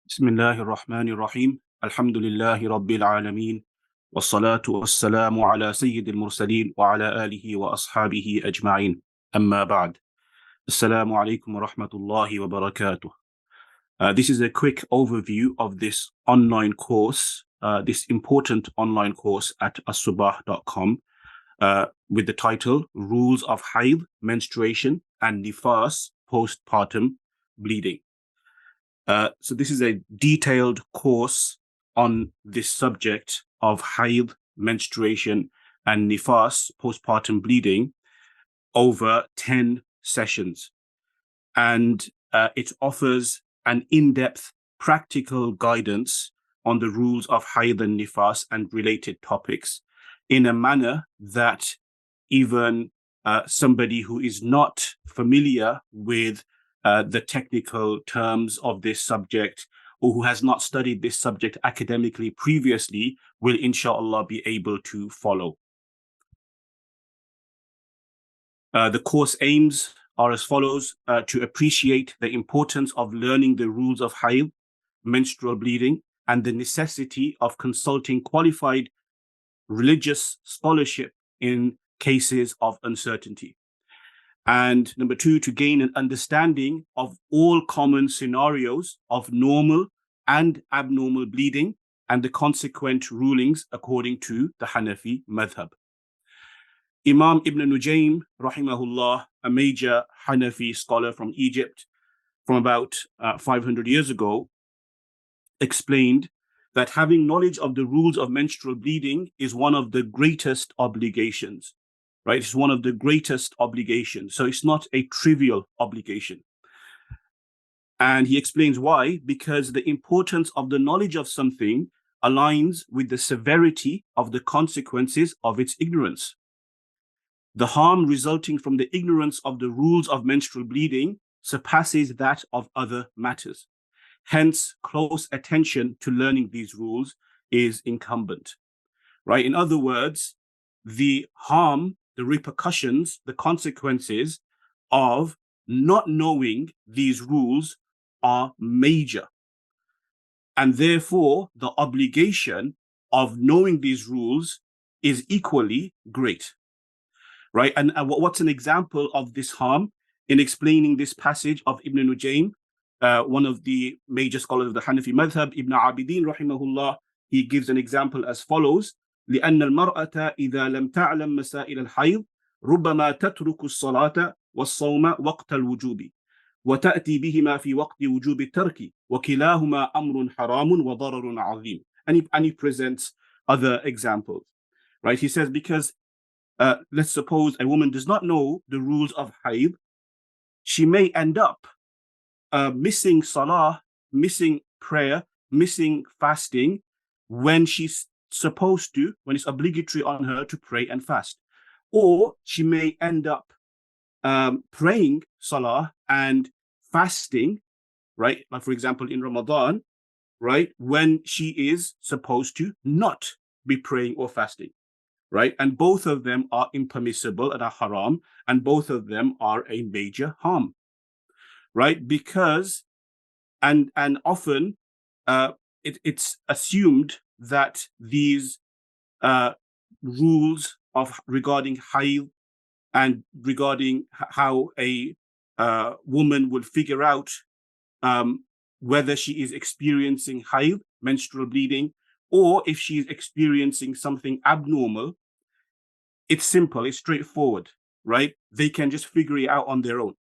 بسم الله الرحمن الرحيم الحمد لله رب العالمين والصلاة والسلام على سيد المرسلين وعلى آله وأصحابه أجمعين أما بعد السلام عليكم ورحمة الله وبركاته. This is a quick overview of this online course, this important online course at asubah.com with the title Rules of Haid, Menstruation and Nifas Postpartum Bleeding. So this is a detailed course on this subject of haid, menstruation, and nifas, postpartum bleeding, over 10 sessions. And it offers an in-depth practical guidance on the rules of haid and nifas and related topics in a manner that even somebody who is not familiar with the technical terms of this subject, or who has not studied this subject academically previously, will inshallah be able to follow. The course aims are as follows: to appreciate the importance of learning the rules of haid, menstrual bleeding, and the necessity of consulting qualified religious scholarship in cases of uncertainty. And number two, to gain an understanding of all common scenarios of normal and abnormal bleeding and the consequent rulings according to the Hanafi madhab. Imam Ibn Nujaym, rahimahullah, a major Hanafi scholar from Egypt from about 500 years ago, explained that having knowledge of the rules of menstrual bleeding is one of the greatest obligations. Right? It's one of the greatest obligations. So it's not a trivial obligation. And he explains why: because the importance of the knowledge of something aligns with the severity of the consequences of its ignorance. The harm resulting from the ignorance of the rules of menstrual bleeding surpasses that of other matters. Hence, close attention to learning these rules is incumbent. Right? In other words, the harm, the repercussions, the consequences of not knowing these rules are major. And therefore, the obligation of knowing these rules is equally great. Right? And what's an example of this harm? In explaining this passage of Ibn Nujaym, one of the major scholars of the Hanafi madhab, Ibn Abidin, rahimahullah, he gives an example as follows: لأن المرأة إذا لم تعلم مسائل الحيض ربما تترك الصلاة والصوم وقت الوجوب وتأتي بهما في وقت وجوب الترك وكلاهما أمر حرام وضرر عظيم. And he presents other examples. Right? He says, because let's suppose a woman does not know the rules of hayd, she may end up missing salah, missing prayer, missing fasting when she's supposed to, when it's obligatory on her to pray and fast. Or she may end up praying salah and fasting, right? Like, for example, in Ramadan, right, when she is supposed to not be praying or fasting, right? And both of them are impermissible and are haram, and both of them are a major harm, right? Because, and often it's assumed that these rules of regarding hayd and regarding how a woman will figure out whether she is experiencing hayd, menstrual bleeding, or if she is experiencing something abnormal, it's simple, it's straightforward, right? They can just figure it out on their own.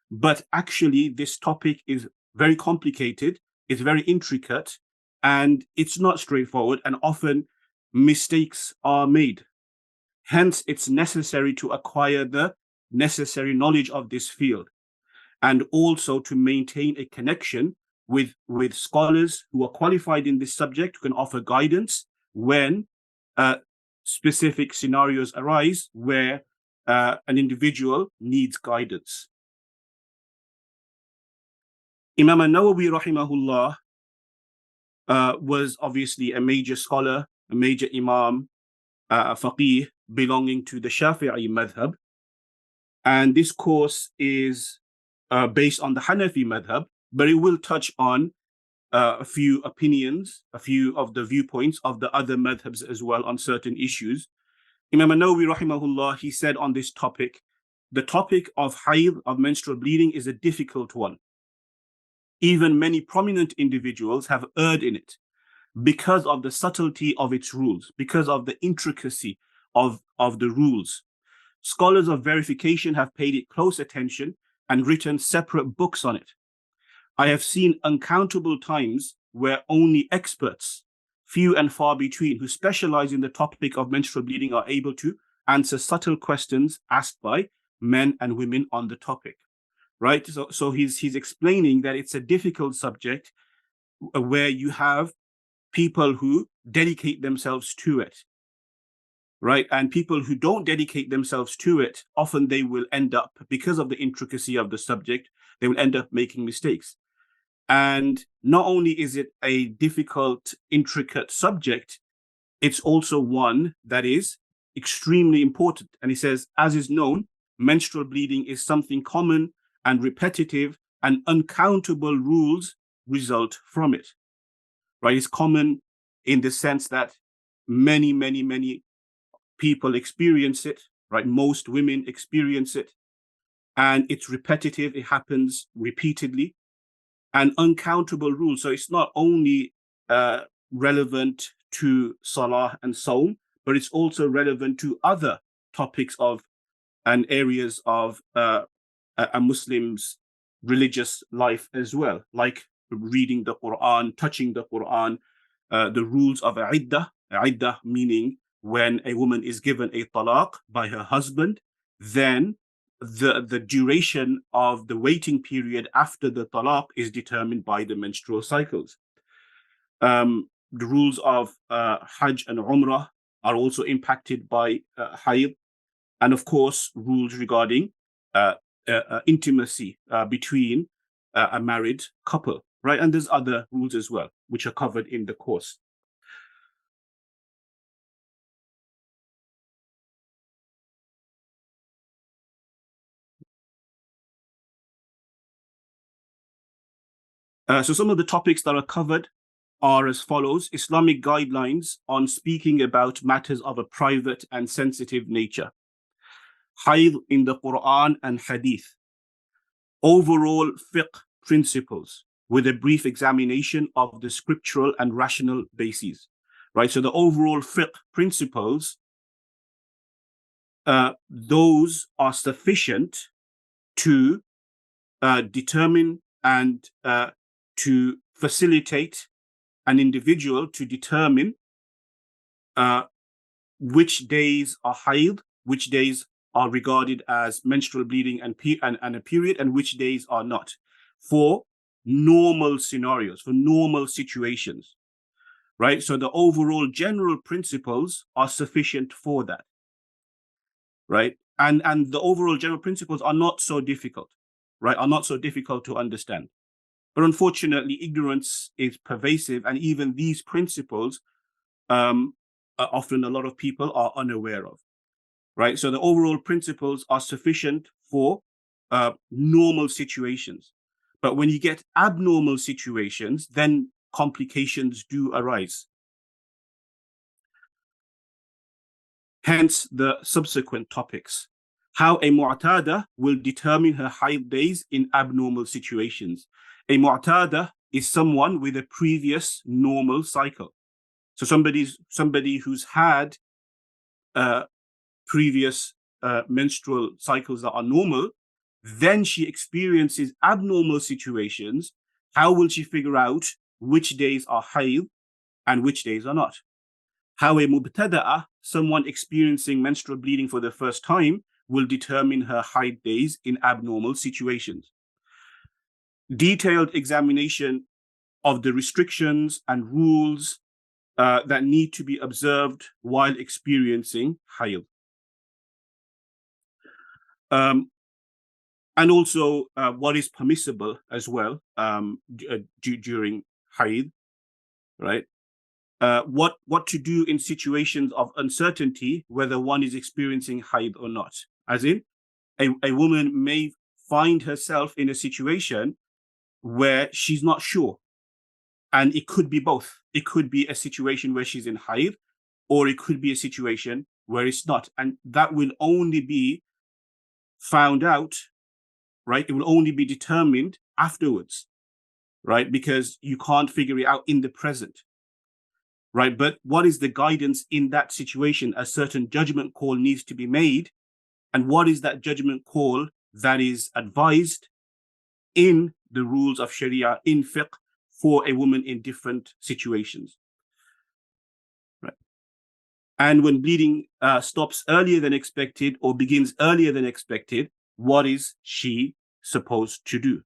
But actually, this topic is very complicated, it's very intricate, and it's not straightforward, and often mistakes are made. Hence, it's necessary to acquire the necessary knowledge of this field, and also to maintain a connection with scholars who are qualified in this subject, who can offer guidance when specific scenarios arise where an individual needs guidance. Imam al-Nawawi, rahimahullah, was obviously a major scholar, a major imam, a faqih belonging to the Shafi'i madhab. And this course is based on the Hanafi madhab, but it will touch on a few opinions, a few of the viewpoints of the other madhabs as well on certain issues. Imam an-Nawawi rahimahullah, he said on this topic, the topic of hayd, of menstrual bleeding, is a difficult one. Even many prominent individuals have erred in it because of the subtlety of its rules, because of the intricacy of the rules. Scholars of verification have paid it close attention and written separate books on it. I have seen uncountable times where only experts, few and far between, who specialize in the topic of menstrual bleeding are able to answer subtle questions asked by men and women on the topic, right? So he's explaining that it's a difficult subject where you have people who dedicate themselves to it, right? And people who don't dedicate themselves to it, often they will end up, because of the intricacy of the subject, they will end up making mistakes. And not only is it a difficult, intricate subject, it's also one that is extremely important. And he says, as is known, menstrual bleeding is something common and repetitive, and uncountable rules result from it, right? It's common in the sense that many, many, many people experience it, right? Most women experience it, and it's repetitive. It happens repeatedly, and uncountable rules. So it's not only relevant to Salah and Saum, but it's also relevant to other topics of and areas of a Muslim's religious life as well, like reading the Quran, touching the Quran, the rules of iddah meaning when a woman is given a talaq by her husband, then the duration of the waiting period after the talaq is determined by the menstrual cycles. The rules of Hajj and Umrah are also impacted by hayd, and of course rules regarding intimacy between a married couple, right? And there's other rules as well, which are covered in the course. So some of the topics that are covered are as follows: Islamic guidelines on speaking about matters of a private and sensitive nature, hayd in the Quran and Hadith, overall fiqh principles with a brief examination of the scriptural and rational bases, right? So the overall fiqh principles, those are sufficient to determine and to facilitate an individual to determine which days are hayd, which days are regarded as menstrual bleeding and a period, and which days are not, for normal scenarios, for normal situations, right? So the overall general principles are sufficient for that, right? And the overall general principles are not so difficult, right? Are not so difficult to understand. But unfortunately, ignorance is pervasive, and even these principles, often a lot of people are unaware of, right? So the overall principles are sufficient for normal situations. But when you get abnormal situations, then complications do arise. Hence the subsequent topics. How a mu'tada will determine her hayd days in abnormal situations. A mu'tada is someone with a previous normal cycle. So somebody who's had previous menstrual cycles that are normal, then she experiences abnormal situations. How will she figure out which days are hayd and which days are not? How a mubtada'ah, someone experiencing menstrual bleeding for the first time, will determine her hayd days in abnormal situations. Detailed examination of the restrictions and rules that need to be observed while experiencing hayd. And also what is permissible as well during hayd, right? What to do in situations of uncertainty, whether one is experiencing hayd or not. As in, a woman may find herself in a situation where she's not sure, And it could be both. It could be a situation where she's in hayd, or it could be a situation where it's not. And that will only be found out, right? It will only be determined afterwards, right? Because you can't figure it out in the present, right? But what is the guidance in that situation? A certain judgment call needs to be made. And what is that judgment call that is advised in the rules of Sharia, in fiqh, for a woman in different situations? Right. And when bleeding stops earlier than expected or begins earlier than expected, what is she supposed to do?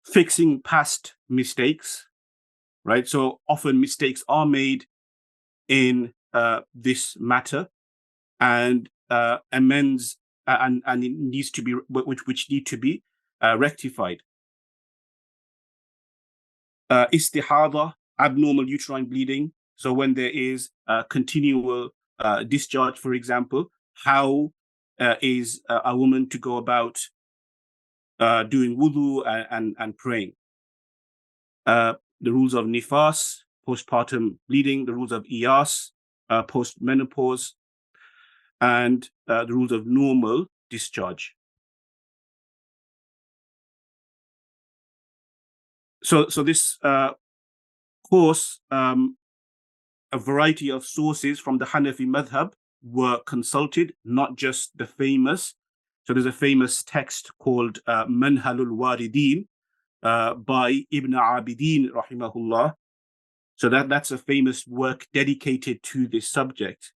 Fixing past mistakes, right? So often mistakes are made in this matter, and amends and it needs to be which need to be rectified. Istihada, abnormal uterine bleeding. So when there is continual discharge, for example, how is a woman to go about doing wudu and praying? The rules of nifas, postpartum bleeding, the rules of iyas, post-menopause, and the rules of normal discharge. So this course, a variety of sources from the Hanafi madhab were consulted, not just the famous. So there's a famous text called Manhalul Waridin by Ibn Abidin rahimahullah. So that's a famous work dedicated to this subject.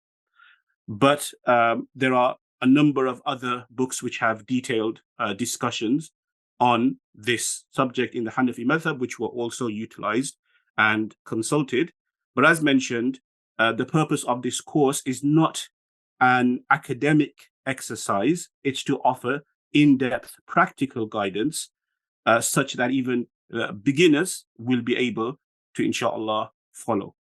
But there are a number of other books which have detailed discussions on this subject in the Hanafi madhab, which were also utilized and consulted. But as mentioned, the purpose of this course is not an academic exercise. It's to offer in-depth practical guidance such that even beginners will be able to, inshallah, follow.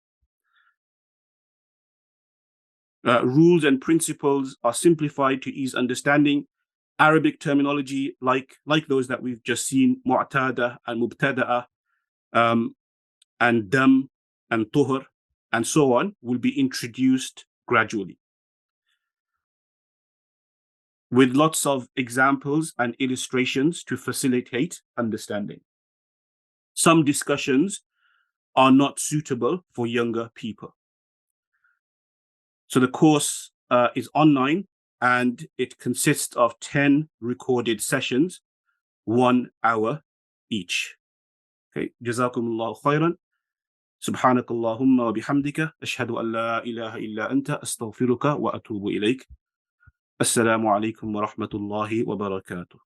Rules and principles are simplified to ease understanding. Arabic terminology, like those that we've just seen, mu'tada and mubtada'a, and dam and tuhur, and so on, will be introduced gradually, with lots of examples and illustrations to facilitate understanding. Some discussions are not suitable for younger people. So the course is online, and it consists of 10 recorded sessions, 1 hour each. Okay, Jazakumullahu khairan. سبحانك اللهم وبحمدك أشهد أن لا إله إلا أنت أستغفرك وأتوب إليك. السلام عليكم ورحمة الله وبركاته.